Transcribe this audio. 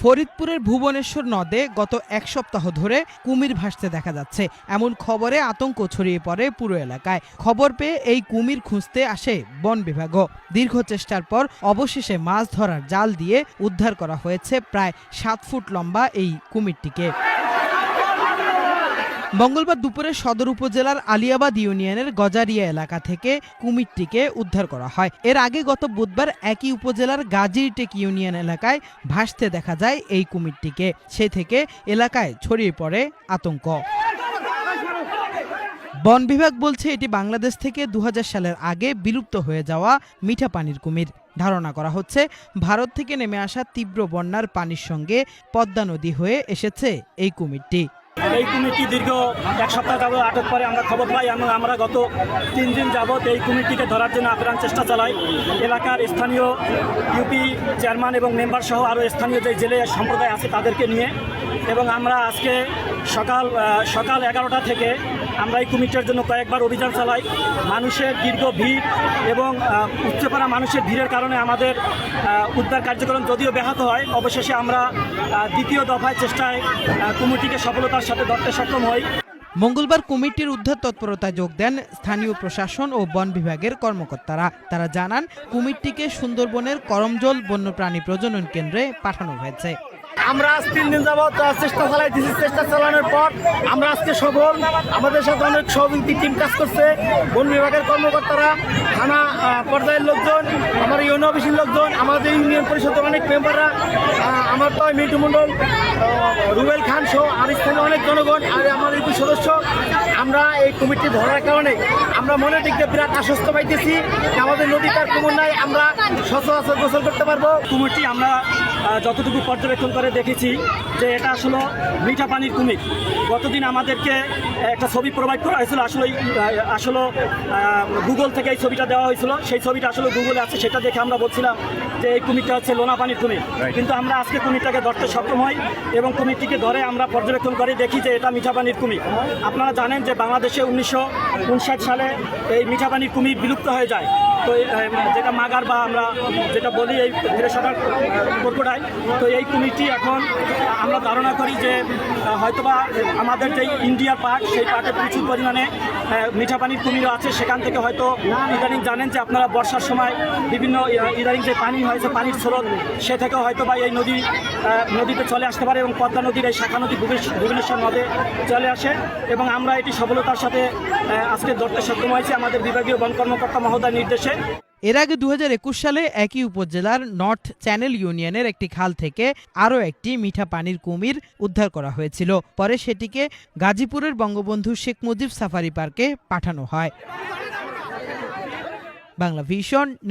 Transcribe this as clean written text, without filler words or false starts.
ফরিদপুরের ভুবনেশ্বর নদে গত এক সপ্তাহ ধরে কুমির ভাসতে দেখা যাচ্ছে। এমন খবরে আতঙ্ক ছড়িয়ে পড়ে পুরো এলাকায়। খবর পেয়ে এই কুমির খুঁজতে আসে বন বিভাগও। দীর্ঘ চেষ্টার পর অবশেষে মাছ ধরার জাল দিয়ে উদ্ধার করা হয়েছে প্রায় 7 ফুট লম্বা এই কুমিরটিকে। মঙ্গলবার দুপুরে সদর উপজেলার আলিয়াবাদ ইউনিয়নের গজারিয়া এলাকা থেকে কুমিরটিকে উদ্ধার করা হয়। এর আগে গত বুধবার একই উপজেলার গাজীরটেক ইউনিয়ন এলাকায় ভাসতে দেখা যায় এই কুমিরটিকে। সে থেকে এলাকায় ছড়িয়ে পড়ে আতঙ্ক। বন বিভাগ বলছে এটি বাংলাদেশ থেকে 2000 সালের আগে বিলুপ্ত হয়ে যাওয়া মিঠা পানির কুমির। ধারণা করা হচ্ছে ভারত থেকে নেমে আসা তীব্র বন্যার পানির সঙ্গে পদ্মা নদী হয়ে এসেছে এই কুমিরটি। এই কুমিরটি দীর্ঘ এক সপ্তাহ যাবত আটক করে আমরা খবর পাই এবং আমরা গত 3 দিন যাবত এই কুমিরটিকে ধরার জন্য আপ্রাণ চেষ্টা চালাই। এলাকার স্থানীয় ইউপি চেয়ারম্যান এবং মেম্বার সহ আরও স্থানীয় যে জেলে সম্প্রদায় আছে তাদেরকে নিয়ে, এবং আমরা আজকে সকাল 11টা থেকে আমরা এই কুমিরটার জন্য কয়েকবার অভিযান চালাই। মানুষের দীর্ঘ ভিড় এবং উচ্চপাড়া মানুষের ভিড়ের কারণে আমাদের উদ্ধার কার্যক্রম যদিও ব্যাহত হয়, অবশেষে আমরা দ্বিতীয় দফায় চেষ্টায় কুমিরটিকে সফলতার সাথে ধরতে সক্ষম হই। মঙ্গলবার কুমিরটির উদ্ধার তৎপরতায় যোগ দেন স্থানীয় প্রশাসন ও বন বিভাগের কর্মকর্তারা। তারা জানান কুমিরটিকে সুন্দরবনের করমজল বন্যপ্রাণী প্রজনন কেন্দ্রে পাঠানো হয়েছে। আমরা আজ 3 দিন যাবত চেষ্টা চালাইতেছি। চেষ্টা চালানোর পর আমরা আজকে সফল। আমাদের সাথে অনেক সহযোগী টিম কাজ করছে, বন বিভাগের কর্মকর্তারা, থানা পর্যায়ের লোকজন, আমার ইউনিয়ন অফিসের লোকজন, আমাদের ইউনিয়ন পরিষদের অনেক মেম্বাররা, আমার তো মিটু মন্ডল, রুবেল খান সহ আর স্থানীয় অনেক জনগণ আর আমার ইউপি সদস্য। আমরা এই কুমিরটি ধরার কারণে আমরা মনের দিক দিয়ে বিরাট আশ্বস্ত পাইতেছি। আমাদের নদীটার কুমির নাই, আমরা সচরাচর গোসল করতে পারবো। কুমিরটি আমরা যতটুকু পর্যবেক্ষণ করে দেখেছি যে এটা আসলে মিঠা পানির কুমির। গতদিন আমাদেরকে একটা ছবি প্রোভাইড করা হয়েছিল, আসলে গুগল থেকে এই ছবিটা দেওয়া হয়েছিল। সেই ছবিটা আসলে গুগলে আছে, সেটা দেখে আমরা বলছিলাম যে এই কুমিরটা হচ্ছে লোনা পানির কুমির। কিন্তু আমরা আজকে কুমিরটাকে ধরতে সক্ষম হই এবং কুমিরটিকে ধরে আমরা পর্যবেক্ষণ করে দেখি যে এটা মিঠা পানির কুমির। আপনারা জানেন যে বাংলাদেশে 1959 সালে এই মিঠা পানির কুমির বিলুপ্ত হয়ে যায়। তো যেটা মাগার বা আমরা যেটা বলি এই ফ্রেশওয়াটার ক্রোকোডাইল, তো এই কুমিরটি এখন আমরা ধারণা করি যে হয়তোবা আমাদের যে ইন্ডিয়ার পার্ক, সেই পার্কে প্রচুর পরিমাণে মিঠা পানির কুমিরও আছে। সেখান থেকে হয়তো ইদানিং জানেন যে আপনারা বর্ষার সময় বিভিন্ন ইদানিং যে পানি হয়েছে, পানির স্রোত, সে থেকে হয়তোবা এই নদীতে চলে আসতে পারে এবং পদ্মা নদীর এই শাখা নদী ভুবনেশ্বর নদে চলে আসে। এবং আমরা এটি সফলতার সাথে আজকে ধরতে সক্ষম হয়েছি আমাদের বিভাগীয় বন কর্মকর্তা মহোদয়ের নির্দেশে। এর আগে 2021 সালে একই উপজেলার নর্থ চ্যানেল ইউনিয়নের একটি খাল থেকে আরও একটি মিঠা পানির কুমির উদ্ধার করা হয়েছিল। পরে সেটিকে গাজীপুরের বঙ্গবন্ধু শেখ মুজিব সাফারি পার্কে পাঠানো হয়। বাংলা ভিশন।